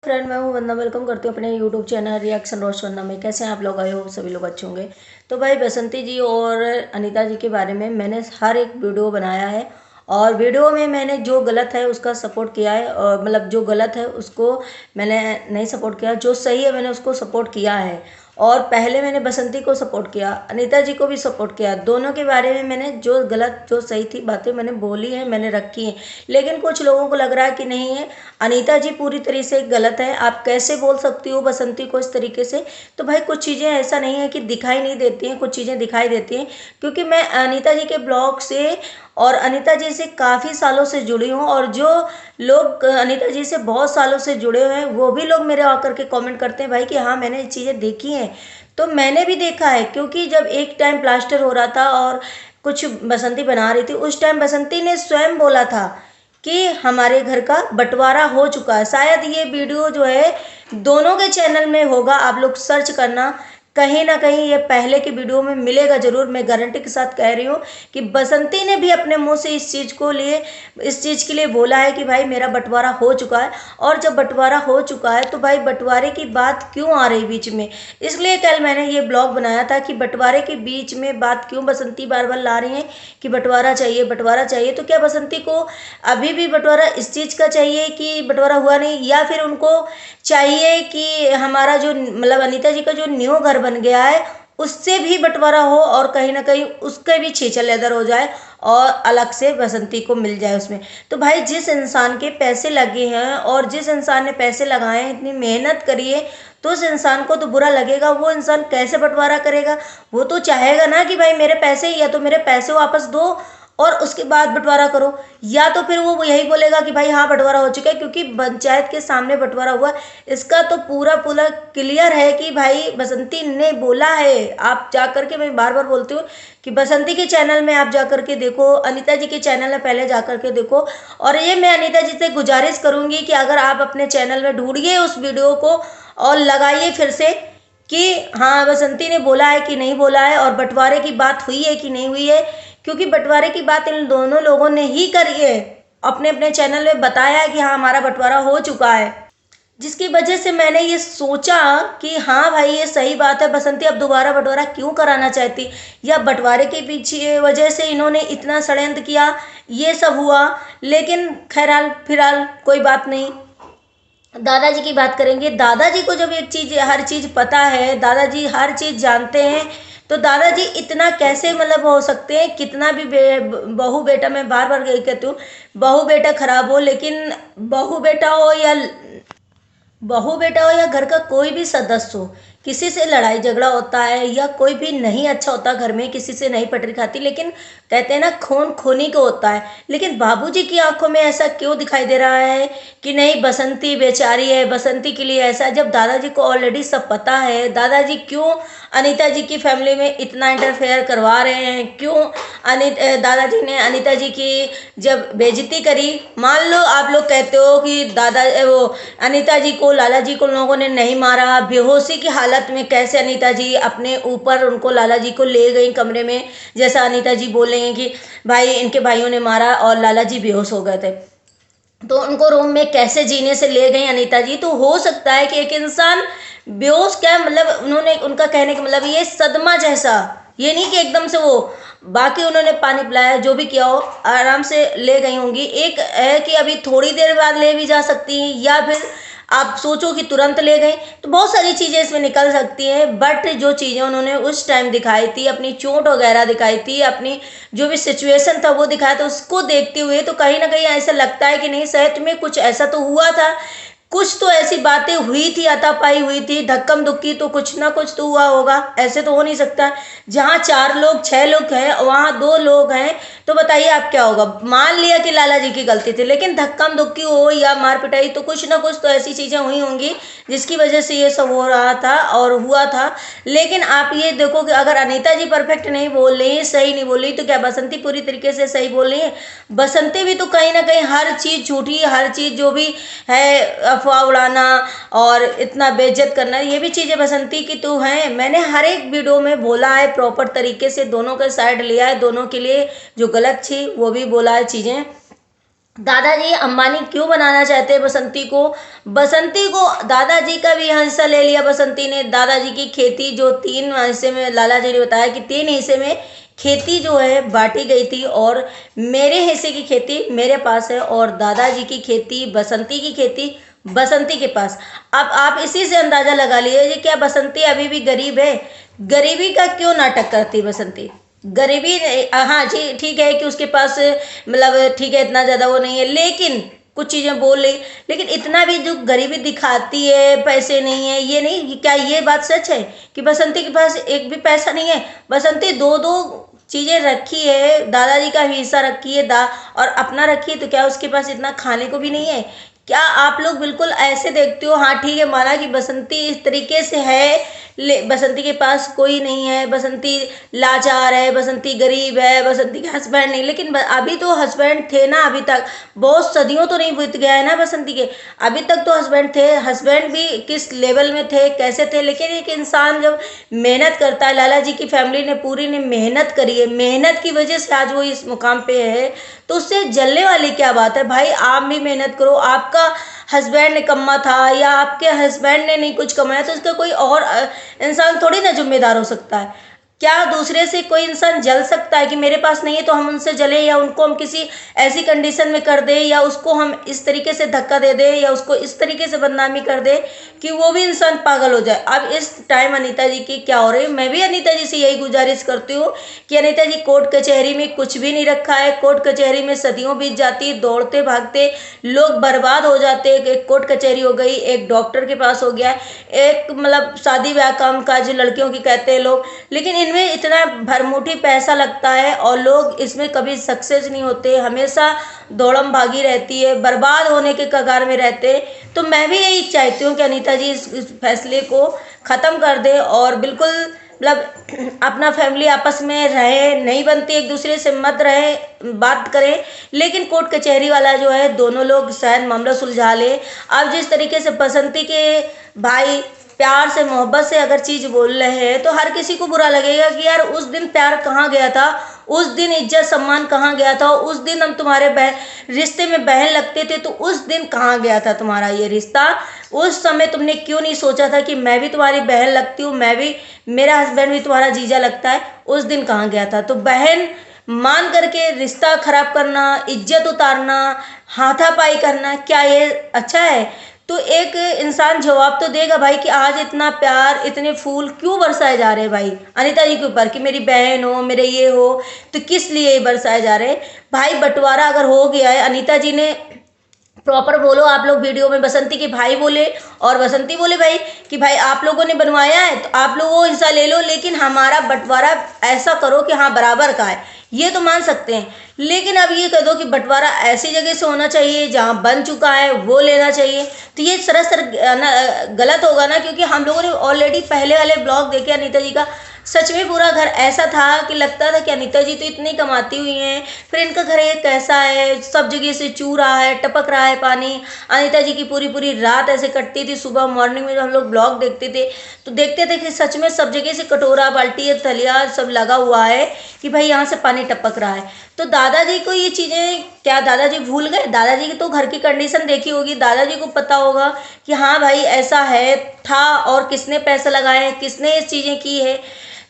Friend, मैं हूँ वंदना। Welcome करती हूँ अपने यूट्यूब चैनल रिएक्शन रोस्ट वंदना में। कैसे हैं आप लोग? आए हो सभी लोग अच्छे होंगे। तो भाई, बसंती जी और अनीता जी के बारे में मैंने हर एक वीडियो बनाया है और वीडियो में मैंने जो गलत है उसका सपोर्ट किया है, और मतलब जो गलत है उसको मैंने नहीं सपोर्ट किया, जो सही है मैंने उसको सपोर्ट किया है। और पहले मैंने बसंती को सपोर्ट किया, अनीता जी को भी सपोर्ट किया। दोनों के बारे में मैंने जो गलत जो सही थी बातें मैंने बोली हैं, मैंने रखी हैं। लेकिन कुछ लोगों को लग रहा है कि नहीं है, अनीता जी पूरी तरह से गलत है, आप कैसे बोल सकती हो बसंती को इस तरीके से। तो भाई, कुछ चीज़ें ऐसा नहीं है कि दिखाई नहीं देती हैं, कुछ चीज़ें दिखाई देती हैं, क्योंकि मैं अनीता जी के ब्लॉग से और अनीता जी से काफ़ी सालों से जुड़ी हूँ। और जो लोग अनीता जी से बहुत सालों से जुड़े हुए हैं वो भी लोग मेरे आकर के कमेंट करते हैं भाई कि हाँ, मैंने ये चीज़ें देखी हैं। तो मैंने भी देखा है, क्योंकि जब एक टाइम प्लास्टर हो रहा था और कुछ बसंती बना रही थी, उस टाइम बसंती ने स्वयं बोला था कि हमारे घर का बंटवारा हो चुका है। शायद ये वीडियो जो है दोनों के चैनल में होगा, आप लोग सर्च करना, कहीं ना कहीं ये पहले की वीडियो में मिलेगा जरूर। मैं गारंटी के साथ कह रही हूँ कि बसंती ने भी अपने मुंह से इस चीज़ के लिए बोला है कि भाई मेरा बंटवारा हो चुका है। और जब बंटवारा हो चुका है तो भाई बंटवारे की बात क्यों आ रही बीच में? इसलिए कल मैंने ये ब्लॉग बनाया था कि बंटवारे के बीच में बात क्यों बसंती बार बार ला रही है कि बंटवारा चाहिए, बंटवारा चाहिए। तो क्या बसंती को अभी भी बंटवारा इस चीज़ का चाहिए कि बंटवारा हुआ नहीं, या फिर उनको चाहिए कि हमारा जो मतलब अनीता जी का जो न्यू घर बन गया है उससे भी बंटवारा हो और कहीं ना कहीं उसके भी छीछल लेदर हो जाए और अलग से बसंती को मिल जाए उसमें। तो भाई, जिस इंसान के पैसे लगे हैं और जिस इंसान ने पैसे लगाए हैं, इतनी मेहनत करी है, तो उस इंसान को तो बुरा लगेगा। वो इंसान कैसे बंटवारा करेगा? वो तो चाहेगा ना कि भाई मेरे पैसे, या तो मेरे पैसे वापस दो और उसके बाद बंटवारा करो, या तो फिर वो यही बोलेगा कि भाई हाँ, बंटवारा हो चुका है, क्योंकि पंचायत के सामने बंटवारा हुआ। इसका तो पूरा पूरा क्लियर है कि भाई बसंती ने बोला है। आप जा करके, मैं बार बार बोलती हूँ कि बसंती के चैनल में आप जा करके देखो, अनीता जी के चैनल में पहले जा करके देखो। और ये मैं अनीता जी से गुजारिश करूंगी कि अगर आप अपने चैनल में ढूंढिए उस वीडियो को और लगाइए फिर से कि हाँ, बसंती ने बोला है कि नहीं बोला है, और बंटवारे की बात हुई है कि नहीं हुई है। क्योंकि बंटवारे की बात इन दोनों लोगों ने ही करी है, अपने अपने चैनल में बताया है कि हाँ, हमारा बंटवारा हो चुका है। जिसकी वजह से मैंने ये सोचा कि हाँ भाई, ये सही बात है, बसंती अब दोबारा बंटवारा क्यों कराना चाहती, या बंटवारे के पीछे वजह से इन्होंने इतना षड्यंत्र किया, ये सब हुआ। लेकिन खैरहाल फिलहाल कोई बात नहीं। दादाजी की बात करेंगे। दादाजी को जब एक चीज, हर चीज पता है, दादाजी हर चीज जानते हैं, तो दादाजी इतना कैसे मतलब हो सकते हैं? कितना भी बहू बेटा, मैं बार बार यही कहती हूँ, बहू बेटा खराब हो, लेकिन बहू बेटा हो या बहू बेटा हो या घर का कोई भी सदस्य हो, किसी से लड़ाई झगड़ा होता है या कोई भी नहीं अच्छा होता घर में, किसी से नहीं पटरी खाती, लेकिन कहते हैं ना, खून खूनी को होता है। लेकिन बाबूजी की आंखों में ऐसा क्यों दिखाई दे रहा है कि नहीं, बसंती बेचारी है, बसंती के लिए ऐसा, जब दादाजी को ऑलरेडी सब पता है? दादाजी क्यों अनीता जी की फैमिली में इतना इंटरफेयर करवा रहे हैं? क्यों दादाजी ने अनीता जी की जब बेइज्जती करी, मान लो आप लोग कहते हो कि वो अनीता जी को, लाला जी को लोगों ने नहीं मारा, बेहोशी की हालत में कैसे अनीता जी अपने ऊपर उनको, लाला जी को ले गई कमरे में, जैसा अनीता जी बोलेंगे कि भाई इनके भाइयों ने मारा और लाला जी बेहोश हो गए थे, तो उनको रूम में कैसे जीने से ले गई अनीता जी। तो हो सकता है कि एक इंसान बेहोश, क्या मतलब उन्होंने, उनका कहने का मतलब ये सदमा जैसा, ये नहीं कि एकदम से वो, बाकी उन्होंने पानी पिलाया, जो भी किया हो, आराम से ले गई होंगी। एक है कि अभी थोड़ी देर बाद ले भी जा सकती हैं, या फिर आप सोचो कि तुरंत ले गई, तो बहुत सारी चीज़ें इसमें निकल सकती हैं। बट जो चीज़ें उन्होंने उस टाइम दिखाई थी, अपनी चोट वगैरह दिखाई थी, अपनी जो भी सिचुएशन था वो दिखाया था, उसको देखते हुए तो कहीं ना कहीं ऐसा लगता है कि नहीं, सच में कुछ ऐसा तो हुआ था, कुछ तो ऐसी बातें हुई थी, हाथापाई हुई थी, धक्कम धुक्की, तो कुछ ना कुछ तो हुआ होगा। ऐसे तो हो नहीं सकता, जहाँ 4 लोग 6 लोग हैं वहाँ 2 लोग हैं, तो बताइए आप क्या होगा? मान लिया कि लाला जी की गलती थी, लेकिन धक्कम धुक्की हो या मार पिटाई, तो कुछ ना कुछ तो ऐसी चीजें हुई होंगी जिसकी वजह से ये सब हो रहा था और हुआ था। लेकिन आप ये देखो कि अगर अनीता जी परफेक्ट नहीं बोल रही, सही नहीं बोल रही, तो क्या बसंती पूरी तरीके से सही बोल रही है? बसंती भी तो कहीं ना कहीं हर चीज झूठी, हर चीज जो भी है, अफवाह उड़ाना और इतना बेइज्जत करना, ये भी चीजें बसंती की तो हैं। मैंने हर एक वीडियो में बोला है, प्रॉपर तरीके से दोनों का साइड लिया है, दोनों के लिए जो गलत थी वो भी बोला है चीजें। दादाजी अंबानी क्यों बनाना चाहते हैं बसंती को? बसंती को दादाजी का भी हिस्सा ले लिया बसंती ने। दादाजी की खेती जो 3 हिस्से में, लाला जी ने बताया कि 3 हिस्से में खेती जो है बांटी गई थी, और मेरे हिस्से की खेती मेरे पास है, और दादाजी की खेती, बसंती की खेती बसंती के पास। अब आप इसी से अंदाजा लगा लीजिए क्या बसंती अभी भी गरीब है? गरीबी का क्यों नाटक करती बसंती? गरीबी, हाँ जी ठीक है कि उसके पास मतलब ठीक है इतना ज़्यादा वो नहीं है, लेकिन कुछ चीज़ें बोल रही, लेकिन इतना भी जो गरीबी दिखाती है, पैसे नहीं है, ये नहीं, क्या ये बात सच है कि बसंती के पास एक भी पैसा नहीं है? बसंती दो दो चीज़ें रखी है, दादाजी का भी हिस्सा रखी है और अपना रखी है, तो क्या उसके पास इतना खाने को भी नहीं है? क्या आप लोग बिल्कुल ऐसे देखते हो? हाँ ठीक है, माना कि बसंती इस तरीके से है, बसंती के पास कोई नहीं है, बसंती लाचार है, बसंती गरीब है, बसंती के हस्बैंड नहीं, लेकिन अभी तो हस्बैंड थे ना, अभी तक बहुत सदियों तो नहीं बीत गया है ना बसंती के, अभी तक तो हस्बैंड थे। हस्बैंड भी किस लेवल में थे, कैसे थे, लेकिन एक इंसान जब मेहनत करता है, लाला जी की फैमिली ने पूरी ने मेहनत करी है, मेहनत की वजह से आज वो इस मुकाम पे है, तो उससे जलने वाली क्या बात है भाई? आप भी मेहनत करो। आपका हस्बैंड निकम्मा था या आपके हस्बैंड ने नहीं कुछ कमाया तो इसका कोई और इंसान थोड़ी ना जिम्मेदार हो सकता है। क्या दूसरे से कोई इंसान जल सकता है कि मेरे पास नहीं है तो हम उनसे जले, या उनको हम किसी ऐसी कंडीशन में कर दें, या उसको हम इस तरीके से धक्का दे दें, या उसको इस तरीके से बदनामी कर दें कि वो भी इंसान पागल हो जाए? अब इस टाइम अनीता जी की क्या हो रही है, मैं भी अनीता जी से यही गुजारिश करती हूँ कि अनीता जी, कोर्ट कचहरी में कुछ भी नहीं रखा है। कोर्ट कचहरी में सदियों बीत जाती, दौड़ते भागते लोग बर्बाद हो जाते। एक कोर्ट कचहरी हो गई, एक डॉक्टर के पास हो गया, एक मतलब शादी ब्याह काम काज लड़कियों की कहते हैं लोग, लेकिन इनमें इतना भरमुठी पैसा लगता है और लोग इसमें कभी सक्सेस नहीं होते, हमेशा दौड़म भागी रहती है, बर्बाद होने के कगार में रहते। तो मैं भी यही चाहती हूँ कि अनीता जी इस फैसले को ख़त्म कर दे और बिल्कुल मतलब अपना फैमिली आपस में रहे, नहीं बनती एक दूसरे से मत रहे, बात करें, लेकिन कोर्ट कचहरी वाला जो है दोनों लोग शायद मामला सुलझा ले। अब जिस तरीके से बसंती के भाई प्यार से मोहब्बत से अगर चीज़ बोल रहे हैं तो हर किसी को बुरा लगेगा कि यार उस दिन प्यार कहाँ गया था, उस दिन इज्जत सम्मान कहाँ गया था, उस दिन हम तुम्हारे रिश्ते में बहन लगते थे तो उस दिन कहाँ गया था तुम्हारा ये रिश्ता? उस समय तुमने क्यों नहीं सोचा था कि मैं भी तुम्हारी बहन लगती हूँ, मैं भी, मेरा हस्बैंड भी तुम्हारा जीजा लगता है? उस दिन कहाँ गया था? तो बहन मान करके रिश्ता खराब करना, इज्जत उतारना, हाथापाई करना, क्या ये अच्छा है? तो एक इंसान जवाब तो देगा भाई कि आज इतना प्यार, इतने फूल क्यों बरसाए जा रहे हैं भाई अनीता जी के ऊपर कि मेरी बहन हो, मेरे ये हो, तो किस लिए बरसाए जा रहे हैं भाई? बंटवारा अगर हो गया है, अनीता जी ने प्रॉपर बोलो, आप लोग वीडियो में बसंती के भाई बोले और बसंती बोले भाई कि भाई आप लोगों ने बनवाया है तो आप लोग वो हिस्सा ले लो, लेकिन हमारा बंटवारा ऐसा करो कि हाँ बराबर का है, ये तो मान सकते हैं। लेकिन अब ये कह दो कि बंटवारा ऐसी जगह से होना चाहिए जहाँ बन चुका है वो लेना चाहिए, तो ये सरासर गलत होगा ना, क्योंकि हम लोगों ने ऑलरेडी पहले वाले ब्लॉग देखे अनीता जी का, सच में पूरा घर ऐसा था कि लगता था कि अनीता जी तो इतनी कमाती हुई हैं, फिर इनका घर ये कैसा है, सब जगह से चू रहा है, टपक रहा है पानी। अनीता जी की पूरी पूरी रात ऐसे कटती थी, सुबह मॉर्निंग में जब हम लोग ब्लॉग देखते थे तो देखते थे कि सच में सब जगह से कटोरा, बाल्टी, थलिया सब लगा हुआ है कि भाई यहाँ से पानी टपक रहा है। तो दादाजी को ये चीज़ें, क्या दादाजी भूल गए? दादाजी की तो घर की कंडीशन देखी होगी, दादाजी को पता होगा कि हाँ भाई ऐसा है था, और किसने पैसा लगाए, किसने इस चीज़ें की है।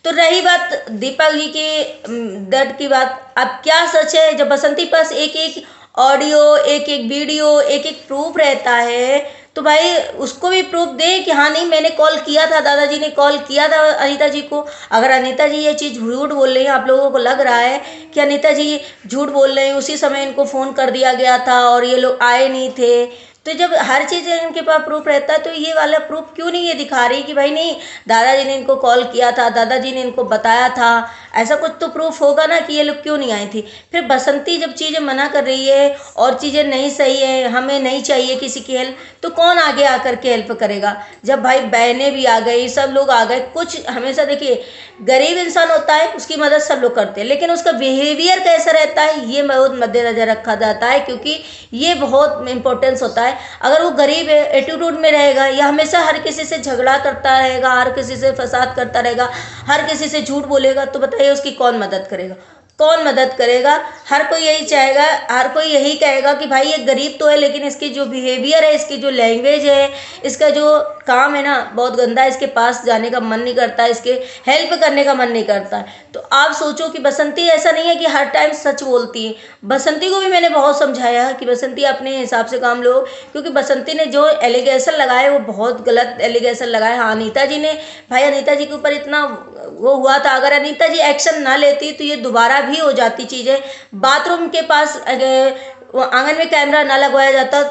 तो रही बात दीपक जी के दर्द की बात, अब क्या सच है? जब बसंती पास एक एक ऑडियो, एक एक वीडियो, एक एक प्रूफ रहता है तो भाई उसको भी प्रूफ दे कि हाँ नहीं मैंने कॉल किया था, दादाजी ने कॉल किया था अनीता जी को। अगर अनीता जी ये चीज़ झूठ बोल रही है, आप लोगों को लग रहा है कि अनीता जी झूठ बोल रहे हैं, उसी समय इनको फ़ोन कर दिया गया था और ये लोग आए नहीं थे, तो जब हर चीज़ इनके पास प्रूफ रहता है तो ये वाला प्रूफ क्यों नहीं ये दिखा रही कि भाई नहीं दादाजी ने इनको कॉल किया था, दादाजी ने इनको बताया था? ऐसा कुछ तो प्रूफ होगा ना कि ये लोग क्यों नहीं आई थी। फिर बसंती जब चीज़ें मना कर रही है और चीज़ें नहीं सही है, हमें नहीं चाहिए किसी की हेल्प, तो कौन आगे आकर के हेल्प करेगा? जब भाई बहनें भी आ गई, सब लोग आ गए, कुछ हमेशा देखिए गरीब इंसान होता है उसकी मदद सब लोग करते हैं, लेकिन उसका बिहेवियर कैसा रहता है ये बहुत मद्देनजर रखा जाता है, क्योंकि ये बहुत इंपॉर्टेंस होता है। अगर वो गरीब है, एटीट्यूड में रहेगा या हमेशा हर किसी से झगड़ा करता रहेगा, हर किसी से फसाद करता रहेगा, हर किसी से झूठ बोलेगा, तो बताइए उसकी कौन मदद करेगा? कौन मदद करेगा। हर कोई यही चाहेगा, हर कोई यही कहेगा कि भाई ये गरीब तो है लेकिन इसकी जो बिहेवियर है, इसकी जो लैंग्वेज है, इसका जो काम है ना बहुत गंदा है, इसके पास जाने का मन नहीं करता, इसके हेल्प करने का मन नहीं करता। तो आप सोचो कि बसंती ऐसा नहीं है कि हर टाइम सच बोलती है। बसंती को भी मैंने बहुत समझाया कि बसंती अपने हिसाब से काम लो, क्योंकि बसंती ने जो एलिगेशन लगाए वो बहुत गलत एलिगेशन लगाए। हाँ, अनीता जी ने, भाई अनीता जी के ऊपर इतना वो हुआ था, अगर अनीता जी एक्शन ना लेती तो ये दोबारा भी हो जाती चीज़ें। बाथरूम के पास आंगन में कैमरा ना लगवाया जाता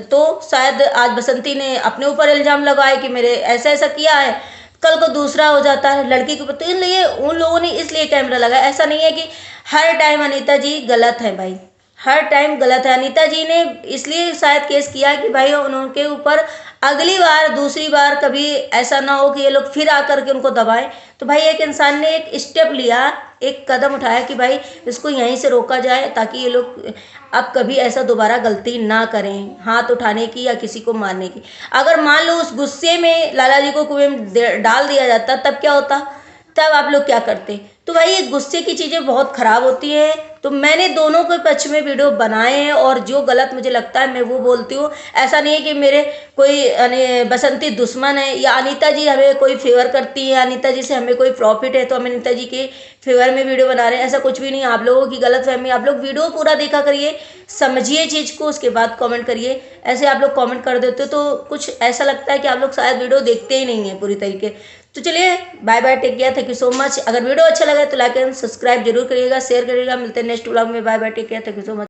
तो शायद आज बसंती ने अपने ऊपर इल्ज़ाम लगाए कि मेरे ऐसा ऐसा किया है, कल को दूसरा हो जाता है लड़की के ऊपर। तो इसलिए उन लोगों ने इसलिए कैमरा लगाया। ऐसा नहीं है कि हर टाइम अनीता जी गलत है भाई, हर टाइम गलत है। अनीता जी ने इसलिए शायद केस किया कि भाई उनके ऊपर अगली बार दूसरी बार कभी ऐसा ना हो कि ये लोग फिर आकर के उनको दबाएं। तो भाई एक इंसान ने एक स्टेप लिया, एक कदम उठाया कि भाई इसको यहीं से रोका जाए ताकि ये लोग अब कभी ऐसा दोबारा गलती ना करें, हाथ उठाने की या किसी को मारने की। अगर मान लो उस गुस्से में लाला जी को कुएं में डाल दिया जाता तब क्या होता, तब आप लोग क्या करते। तो भाई ये गुस्से की चीज़ें बहुत ख़राब होती हैं। तो मैंने दोनों के पक्ष में वीडियो बनाए हैं और जो गलत मुझे लगता है मैं वो बोलती हूँ। ऐसा नहीं है कि मेरे कोई बसंती दुश्मन है या अनीता जी हमें कोई फेवर करती है, अनीता जी से हमें कोई प्रॉफिट है तो हम अनीता जी के फेवर में वीडियो बना रहे हैं, ऐसा कुछ भी नहीं। आप लोगों की गलतफहमी, आप लोग वीडियो पूरा देखा करिए, समझिए चीज़ को, उसके बाद कमेंट करिए। ऐसे आप लोग कमेंट कर देते हो तो कुछ ऐसा लगता है कि आप लोग शायद वीडियो देखते ही नहीं है पूरी तरीके। तो चलिए bye bye, take care, thank you so much. अगर वीडियो अच्छा लगा तो लाइक एंड सब्सक्राइब जरूर करिएगा, शेयर करिएगा। मिलते हैं नेक्स्ट व्लॉग में। Bye bye, take care, thank you so much.